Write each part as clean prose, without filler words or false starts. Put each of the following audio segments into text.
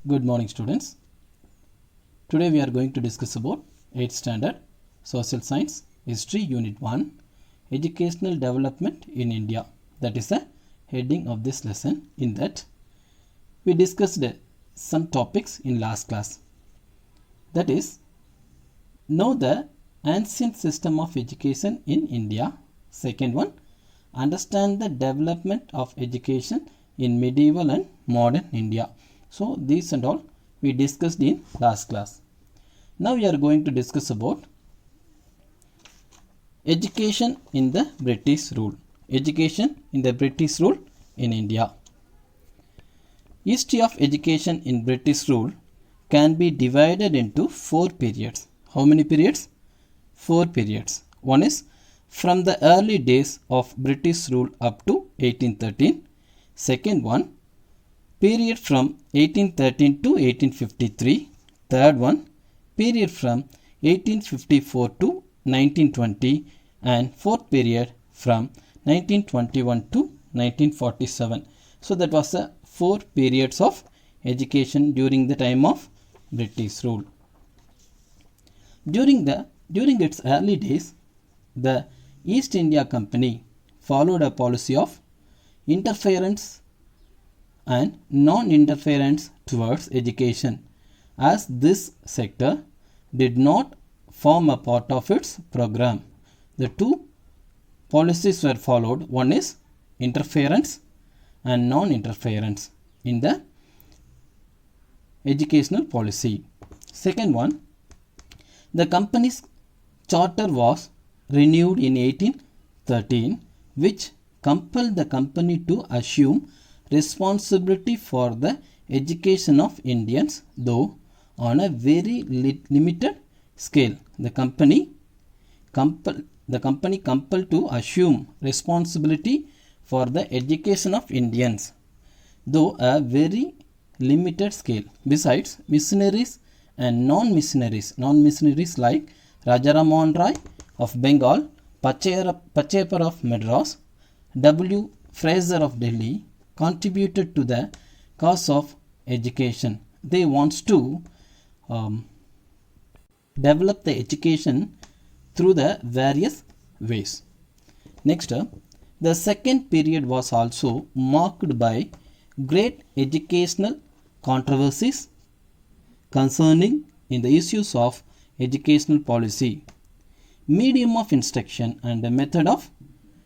Good morning, students. Today we are going to discuss about 8th Standard Social Science History Unit 1 Educational Development in India. That is the heading of this lesson. In that we discussed some topics in last class. That is, know the ancient system of education in India. Second one, understand the development of education in medieval and modern India. So these and all we discussed in last class. Now we are going to discuss about education in the British rule. Education in the British rule in India. History of education in British rule can be divided into 4 periods. How many periods? 4 periods. One is from the early days of British rule up to 1813. Second one, period from 1813 to 1853. Third one, period from 1854 to 1920. And fourth period from 1921 to 1947. So that was the 4 periods of education during the time of British rule. During its early days, the East India Company followed a policy of interference and non-interference towards education, as this sector did not form a part of its program. The 2 policies were followed. One is interference and non-interference in the educational policy. Second one, the company's charter was renewed in 1813, which compelled the company to assume responsibility for the education of Indians, though on a very limited scale. The company compelled to assume responsibility for the education of Indians, though a very limited scale. Besides, missionaries and non-missionaries like Rajaram Mohan Roy of Bengal, Pachayapar of Madras, W. Fraser of Delhi contributed to the cause of education. They want to develop the education through the various ways. Next, the second period was also marked by great educational controversies concerning in the issues of educational policy, medium of instruction and the method of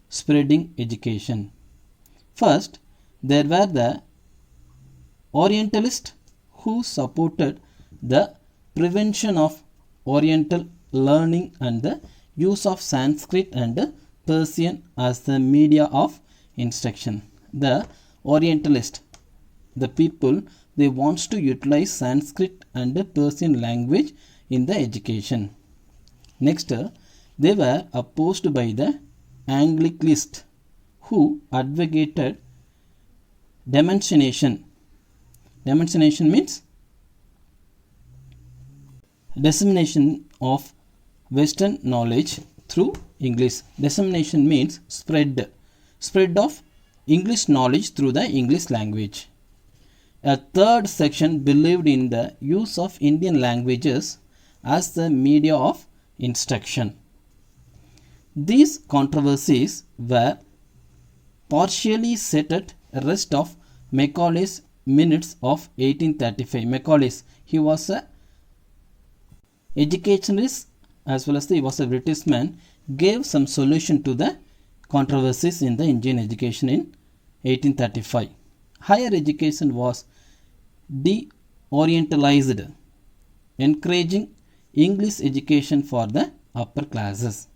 spreading education. First, there were the Orientalists who supported the prevention of Oriental learning and the use of Sanskrit and Persian as the media of instruction. The Orientalist, the people, they wants to utilize Sanskrit and Persian language in the education. Next, they were opposed by the Anglicanists who advocated demonstration. Demonstration means dissemination of Western knowledge through English. Dissemination means spread of English knowledge through the English language. A third section believed in the use of Indian languages as the media of instruction. These controversies were partially set at rest of Macaulay's minutes of 1835. Macaulay, he was a educationalist as well as he was a British man, gave some solution to the controversies in the Indian education in 1835. Higher education was de-orientalized, encouraging English education for the upper classes.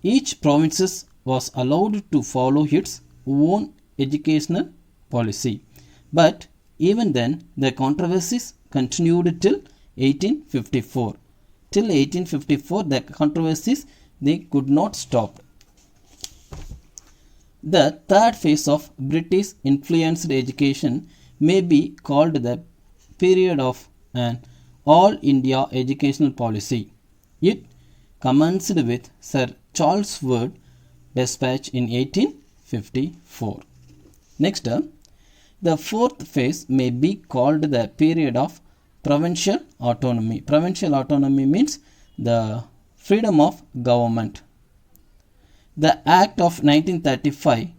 Each province was allowed to follow its own educational policy. But even then, the controversies continued till 1854. Till 1854, the controversies, they could not stop. The third phase of British influenced education may be called the period of an all India educational policy. It commenced with Sir Charles Wood Despatch in 1854. Next, The fourth phase may be called the period of provincial autonomy. Provincial autonomy means the freedom of government. The Act of 1935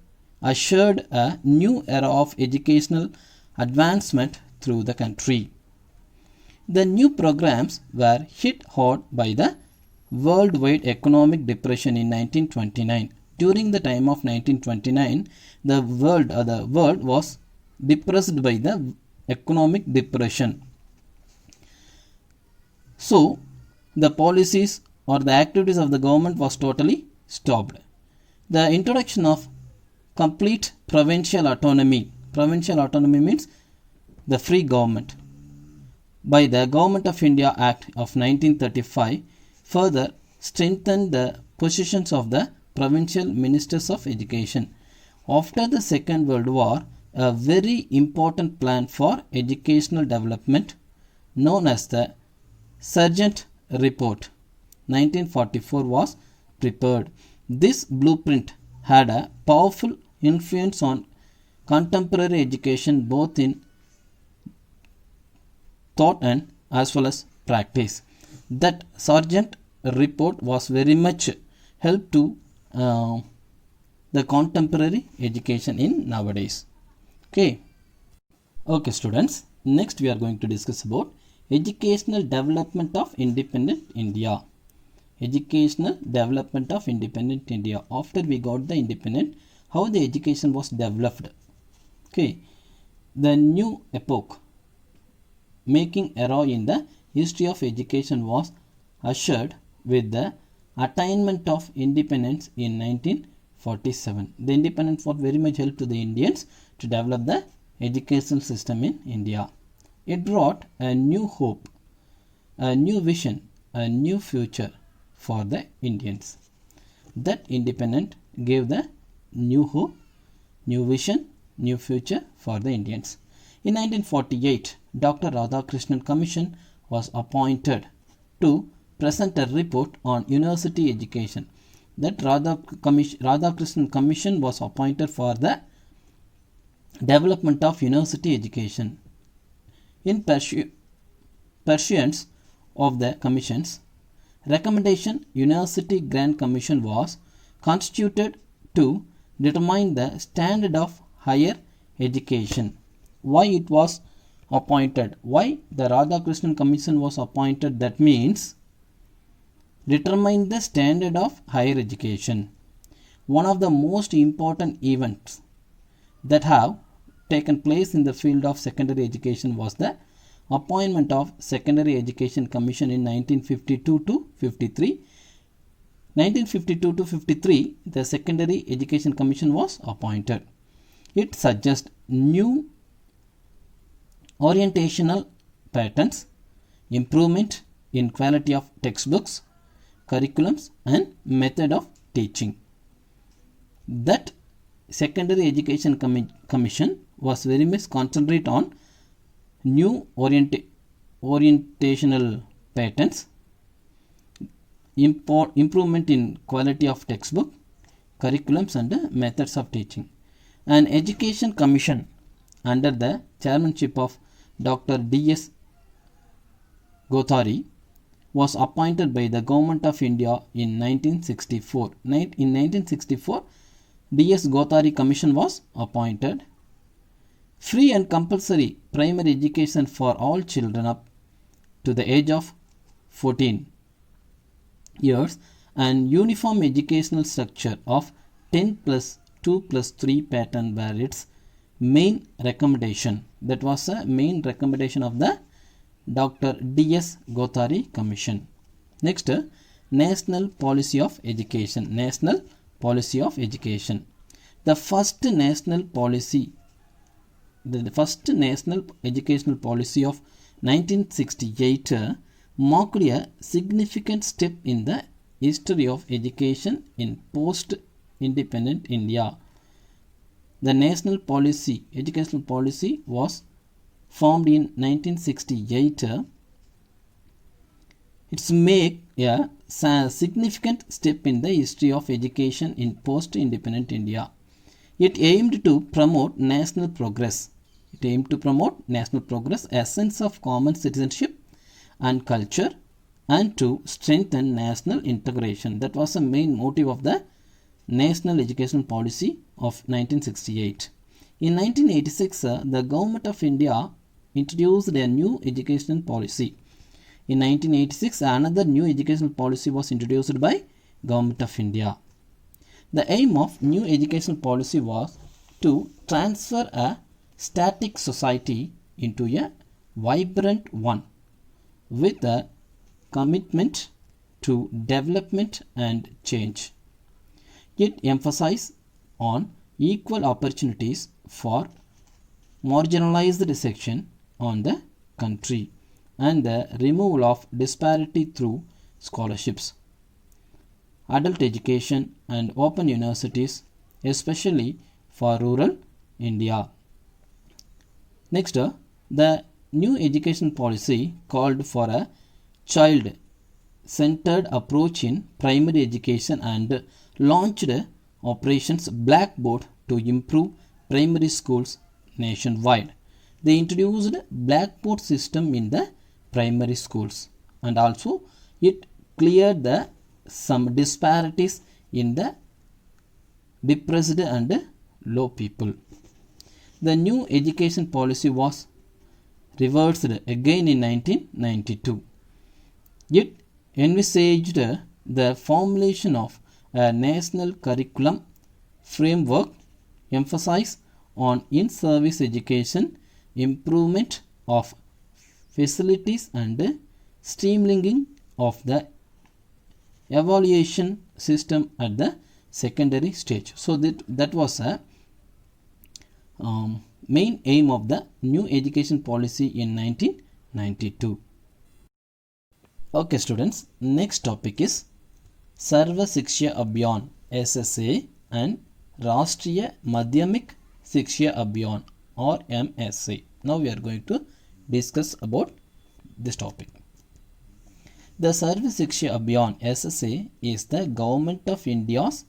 ushered a new era of educational advancement through the country. The new programs were hit hard by the worldwide economic depression in 1929. During the time of 1929, the world was depressed by the economic depression. So, the policies or the activities of the government was totally stopped. The introduction of complete provincial autonomy. Provincial autonomy means the free government. By the Government of India Act of 1935 further strengthened the positions of the provincial ministers of education. After the Second World War, a very important plan for educational development known as the Sargent Report 1944 was prepared. This blueprint had a powerful influence on contemporary education both in thought and as well as practice. That Sargent report was very much help to the contemporary education in nowadays. Okay students, next we are going to discuss about educational development of independent India. Educational development of independent India. After we got the independent, how the education was developed. Okay, the new epoch making era in the history of education was ushered with the attainment of independence in 1947. The independence was very much helped to the Indians to develop the educational system in India. It brought a new hope, a new vision, a new future for the Indians. That independence gave the new hope, new vision, new future for the Indians. In 1948, Dr. Radhakrishnan Commission was appointed to present a report on university education. That Radhakrishnan Commission was appointed for the development of university education. In pursuance of the commission's recommendation, University Grant Commission was constituted to determine the standard of higher education. Why it was appointed? Why the Radhakrishnan Commission was appointed? That means determine the standard of higher education. One of the most important events that have taken place in the field of secondary education was the appointment of Secondary Education Commission in 1952 to 53. 1952 to 53, the Secondary Education Commission was appointed. It suggests new orientational patterns, improvement in quality of textbooks, curriculums and method of teaching. That Secondary Education Commission was very much concentrate on new orientational patterns, improvement in quality of textbook, curriculums and methods of teaching. An education commission under the chairmanship of Dr. D.S. Gothari was appointed by the Government of India in 1964. In 1964, D.S. Gothari Commission was appointed. Free and compulsory primary education for all children up to the age of 14 years and uniform educational structure of 10 plus 2 plus 3 pattern were its main recommendation. That was a main recommendation of the Dr. D.S. Gothari Commission. Next, National Policy of Education. National Policy of Education. The first national policy, the first national educational policy of 1968 marked a significant step in the history of education in post-independent India. The national policy, educational policy was formed in 1968. It's make a significant step in the history of education in post-independent India. It aimed to promote national progress It aimed to promote national progress, a sense of common citizenship and culture, and to strengthen national integration. That was the main motive of the National Education Policy of 1968. In 1986, the Government of India introduced a new education policy. In 1986, another new educational policy was introduced by Government of India. The aim of new educational policy was to transfer a static society into a vibrant one with a commitment to development and change. It emphasized on equal opportunities for marginalized section on the country and the removal of disparity through scholarships, adult education and open universities, especially for rural India. Next, the new education policy called for a child-centered approach in primary education and launched Operations Blackboard to improve primary schools nationwide. They introduced blackboard system in the primary schools, and also it cleared some disparities in the depressed and low people. The new education policy was reversed again in 1992. It envisaged the formulation of a national curriculum framework emphasized on in-service education, improvement of facilities and streamlining of the evaluation system at the secondary stage. So that was a main aim of the new education policy in 1992. Okay students, next topic is Sarva Shiksha Abhiyan SSA and Rashtriya Madhyamik Shiksha Abhiyan or MSA. Now we are going to discuss about this topic. The Sarva Shiksha Abhiyan SSA is the Government of India's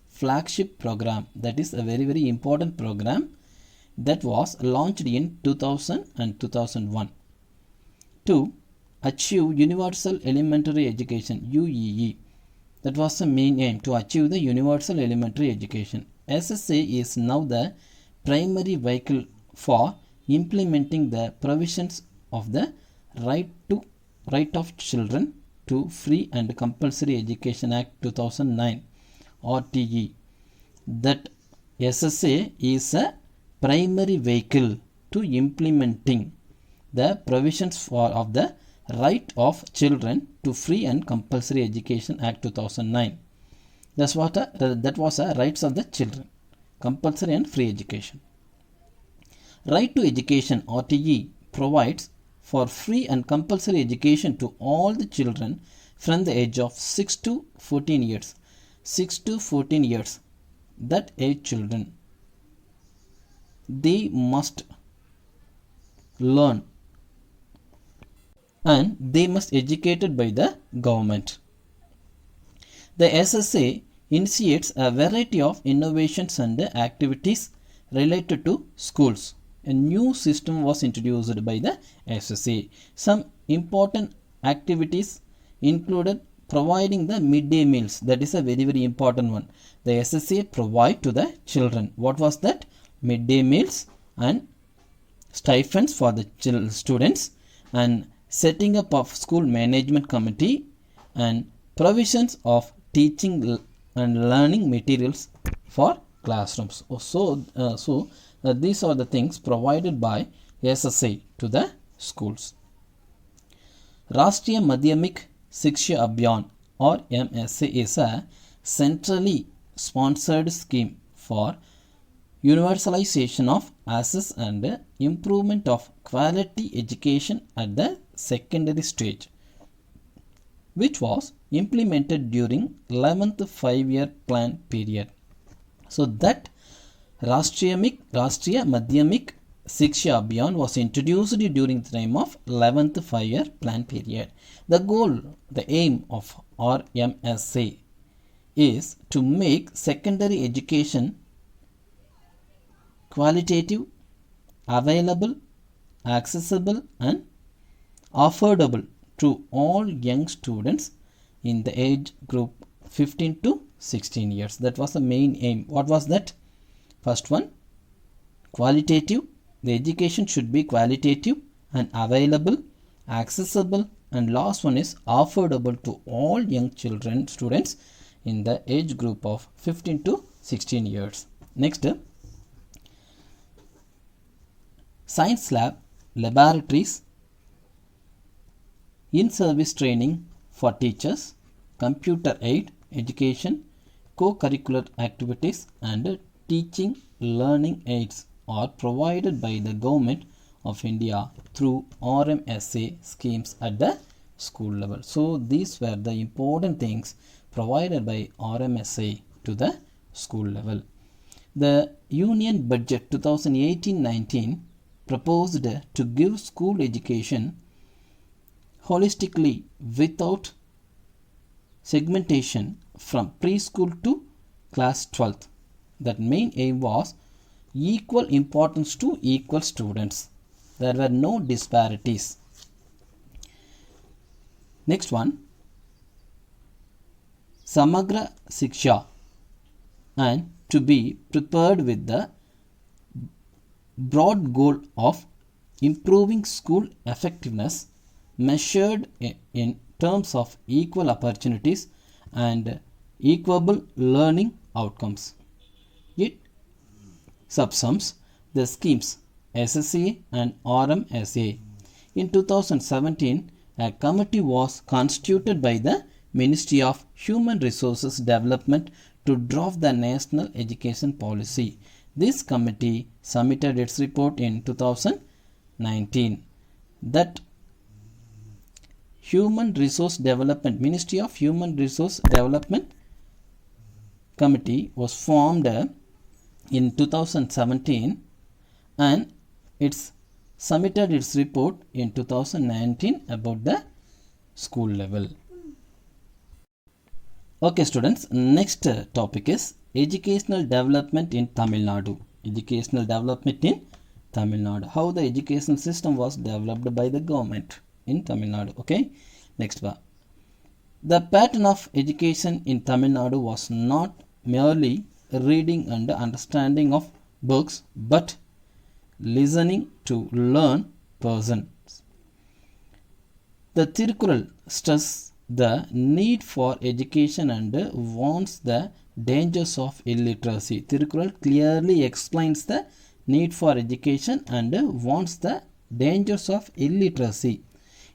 flagship program. That is a very, very important program that was launched in 2000 and 2001 to achieve universal elementary education UEE. That was the main aim, to achieve the universal elementary education. SSA is now the primary vehicle for implementing the provisions of the Right of Children to Free and Compulsory Education Act 2009 RTE. That SSA is a primary vehicle to implementing the provisions of the Right of Children to Free and Compulsory Education Act 2009. That was a rights of the children, compulsory and free education. Right to Education RTE provides for free and compulsory education to all the children from the age of 6 to 14 years. 6 to 14 years, that age children, they must learn and they must educated by the government. The SSA initiates a variety of innovations and activities related to schools. A new system was introduced by the SSA. Some important activities included providing the midday meals. That is a very, very important one. The SSA provide to the children. What was that? Midday meals and stipends for the students, and setting up of school management committee and provisions of teaching and learning materials for classrooms. So these are the things provided by SSA to the schools. Rashtriya Madhyamik Shiksha Abhiyan or MSA is a centrally sponsored scheme for universalization of access and improvement of quality education at the secondary stage, which was implemented during 11th 5-year plan period. So that Rashtriya Madhyamik Shiksha Abhiyan was introduced during the time of 11th 5-year plan period. The goal, the aim of RMSA is to make secondary education qualitative, available, accessible and affordable to all young students in the age group 15 to 16 years. That was the main aim. What was that? First one, qualitative. The education should be qualitative and available, accessible, and last one is affordable to all young students in the age group of 15 to 16 years. Next, science lab, laboratories, in-service training for teachers, computer aid, education, co-curricular activities and teaching learning aids are provided by the government of India through RMSA schemes at the school level. So these were the important things provided by RMSA to the school level. The Union Budget 2018-19 proposed to give school education holistically without segmentation from preschool to class 12th. That main aim was equal importance to equal students. There were no disparities. Next one, Samagra Shiksha, and to be prepared with the broad goal of improving school effectiveness measured in terms of equal opportunities and equable learning outcomes. It subsumes the schemes SSA and RMSA. In 2017, a committee was constituted by the Ministry of Human Resources Development to draft the National Education Policy. This committee submitted its report in 2019. That Human Resource Development, Ministry of Human Resource Development Committee was formed in 2017 and it's submitted its report in 2019 about the school level. Okay students, next topic is educational development in Tamil Nadu. Educational development in Tamil Nadu. How the educational system was developed by the government in Tamil Nadu. Okay, next one. The pattern of education in Tamil Nadu was not merely reading and understanding of books but listening to learn persons. The Tirukural stresses the need for education and warns the dangers of illiteracy. Tirukural clearly explains the need for education and warns the dangers of illiteracy.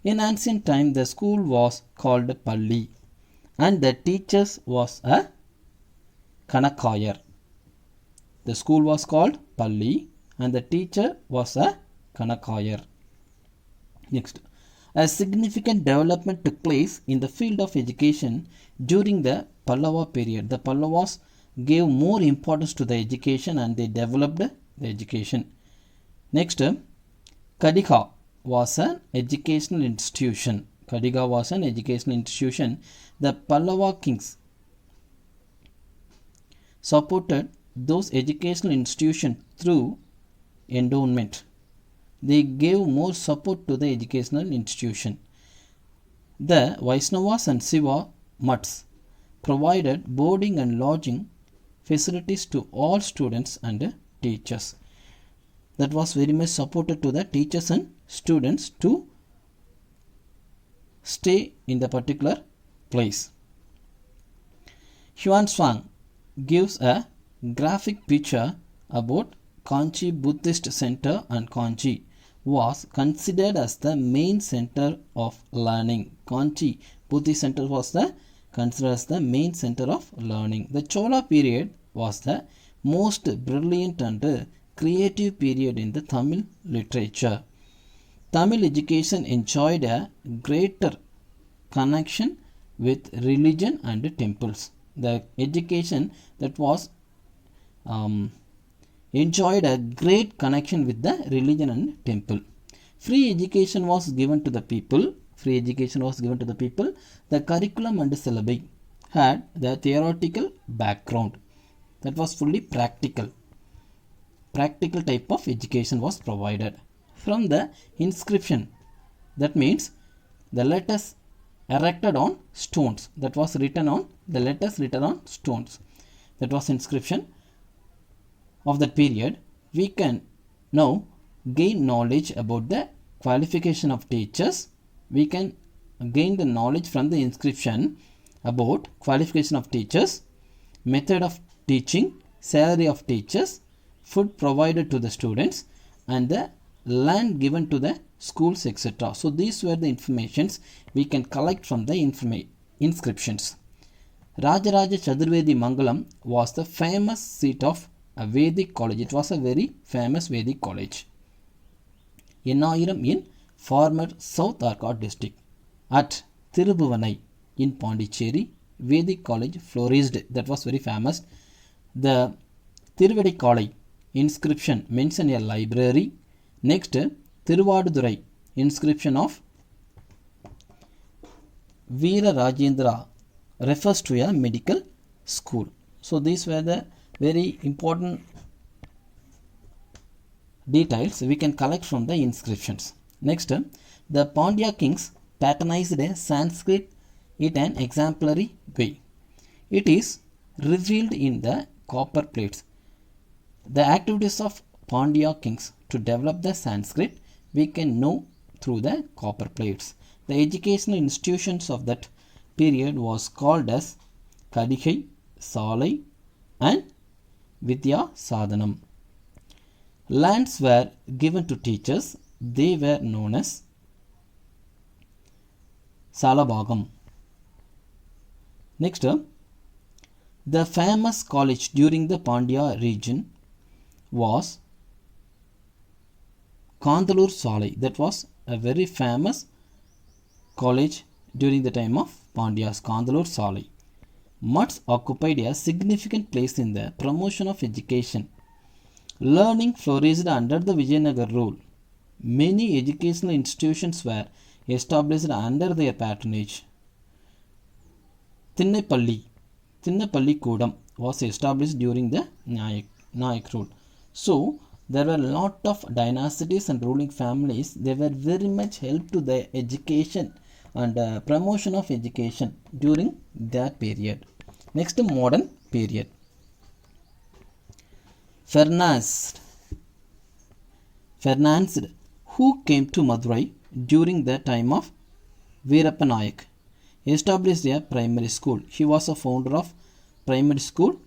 In ancient time, the school was called Palli and the teachers was a Kanakayar. The school was called Palli and the teacher was a Kanakayar. Next, a significant development took place in the field of education during the Pallava period. The Pallavas gave more importance to the education and they developed the education. Next, Kadiga was an educational institution. Kadiga was an educational institution. The Pallava kings supported those educational institutions through endowment. They gave more support to the educational institution. The Vaishnavas and Siva Mats provided boarding and lodging facilities to all students and teachers. That was very much supported to the teachers and students to stay in the particular place. Huan Swang gives a graphic picture about Kanchi Buddhist Center, and Kanchi was considered as the main center of learning. Kanchi Buddhist Center was considered as the main center of learning. The Chola period was the most brilliant and creative period in the Tamil literature. Tamil education enjoyed a greater connection with religion and temples. The education that was enjoyed a great connection with the religion and temple. Free education was given to the people. Free education was given to the people. The curriculum and syllabi had the theoretical background. That was fully practical. practical type of education was provided. From the inscription, that means the letters erected on stones, that was written on the letters written on stones, that was inscription of that period. We can now gain knowledge about the qualification of teachers. We can gain the knowledge from the inscription about qualification of teachers, method of teaching, salary of teachers, food provided to the students, and the land given to the schools, etc. So these were the informations we can collect from the inscriptions. Rajaraja Chaturvedi Mangalam was the famous seat of a Vedic college. It was a very famous Vedic college. Ennayiram in former South Arcot district. At Thirubuvanai in Pondicherry, Vedic college flourished. That was very famous. The Tiruvedikalai inscription mention a library. Next, Thiruvadurai inscription of Veera Rajendra refers to a medical school. So these were the very important details we can collect from the inscriptions. Next, the Pandya kings patronized Sanskrit in an exemplary way. It is revealed in the copper plates. The activities of Pandya kings to develop the Sanskrit we can know through the copper plates. The educational institutions of that period was called as Kadigai, Salai and Vidya Sadhanam. Lands were given to teachers. They were known as Salabhagam. Next, the famous college during the Pandya region was Kandalur Salai. That was a very famous college during the time of Pandyas, Kandalur Salai. Mutts occupied a significant place in the promotion of education. Learning flourished under the Vijayanagar rule. Many educational institutions were established under their patronage. Thinnapalli Kodam was established during the Nayak rule. So, there were a lot of dynasties and ruling families. They were very much help to the education and promotion of education during that period. Next, modern period. Fernand, who came to Madurai during the time of Veerappa Nayak, established a primary school. He was a founder of primary school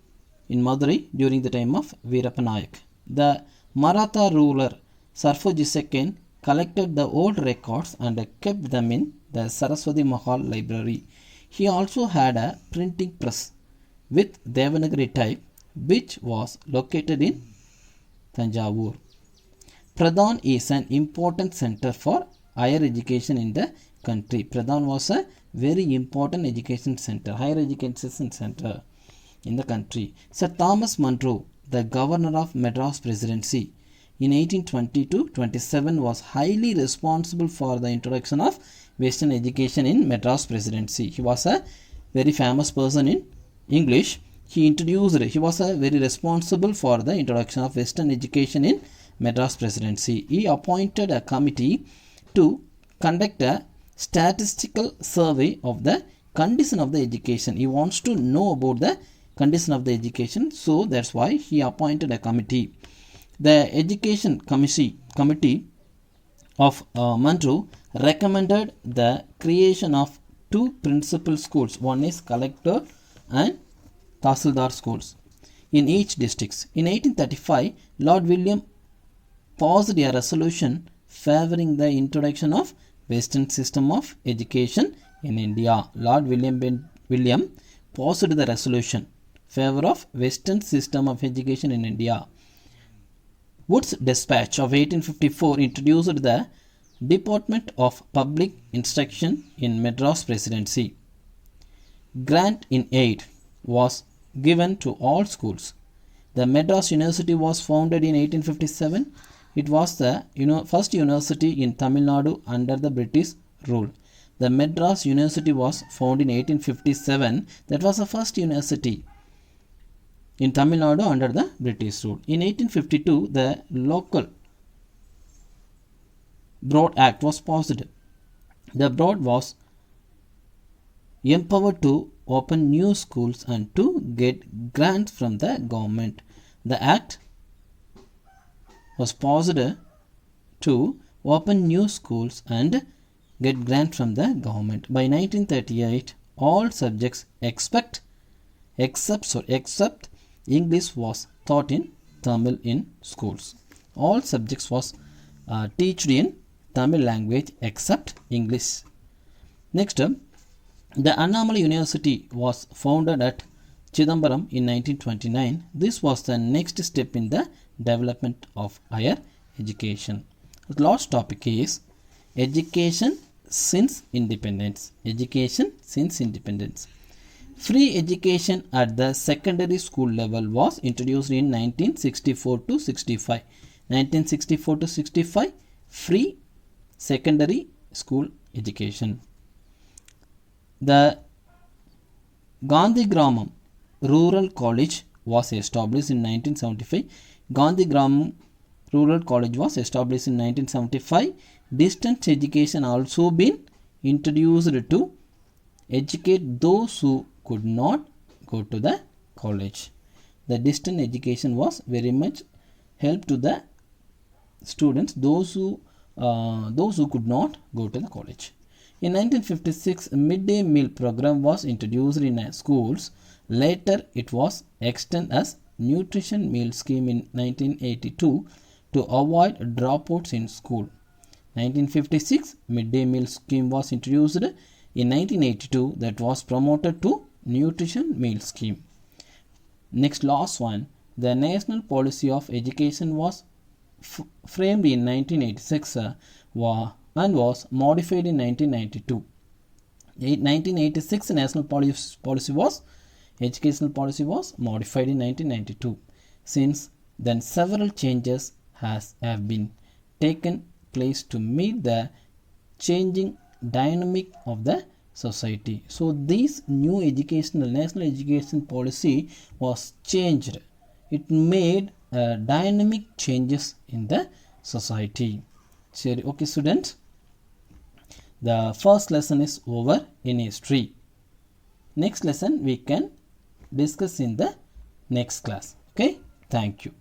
in Madurai during the time of Veerappa Nayak. The Maratha ruler Sarfoji II collected the old records and kept them in the Saraswati Mahal library. He also had a printing press with Devanagari type which was located in Tanjavur. Pradhan is an important center for higher education in the country. Pradhan was a very important education center, higher education center in the country. Sir Thomas Munro, the governor of Madras Presidency in 1820-27, was highly responsible for the introduction of Western education in Madras Presidency. He was a very famous person in English. He was a very responsible for the introduction of Western education in Madras Presidency. He appointed a committee to conduct a statistical survey of the condition of the education. He wants to know about the condition of the education, so that's why he appointed a committee. The education committee of Munro recommended the creation of two principal schools. One is collector and Tahsildar schools in each district. In 1835, Lord William passed a resolution favoring the introduction of Western system of education in India. Lord William passed the resolution favor of Western system of education in India. Wood's Dispatch of 1854 introduced the Department of Public Instruction in Madras Presidency. Grant in aid was given to all schools. The Madras University was founded in 1857. It was the first university in Tamil Nadu under the British rule. The Madras University was founded in 1857. That was the first university in Tamil Nadu under the British rule. In 1852, the local Broad Act was passed. The Broad was empowered to open new schools and to get grants from the government. The Act was passed to open new schools and get grants from the government. By 1938, all subjects except English was taught in Tamil in schools. All subjects was taught in Tamil language except English. Next, the Annamalai University was founded at Chidambaram in 1929. This was the next step in the development of higher education. The last topic is education since independence. Education since independence. Free education at the secondary school level was introduced in 1964 to 65. 1964 to 65, free secondary school education. The Gandhigramam Rural College was established in 1975. Gandhigramam Rural College was established in 1975. Distance education also been introduced to educate those who could not go to the college. The distance education was very much help to the students, those who could not go to the college. In 1956, a midday meal program was introduced in schools. Later, it was extended as nutrition meal scheme in 1982 to avoid dropouts in school. 1956, midday meal scheme was introduced. In 1982, that was promoted to nutrition meal scheme. Next, last one, the national policy of education was framed in 1986 and was modified in 1992. 1986 national policy was educational policy was modified in 1992. Since then, several changes have been taken place to meet the changing dynamic of the society. So this new national education policy was changed. It made dynamic changes in the society. Okay, students, the first lesson is over in history. Next lesson we can discuss in the next class. Okay, thank you.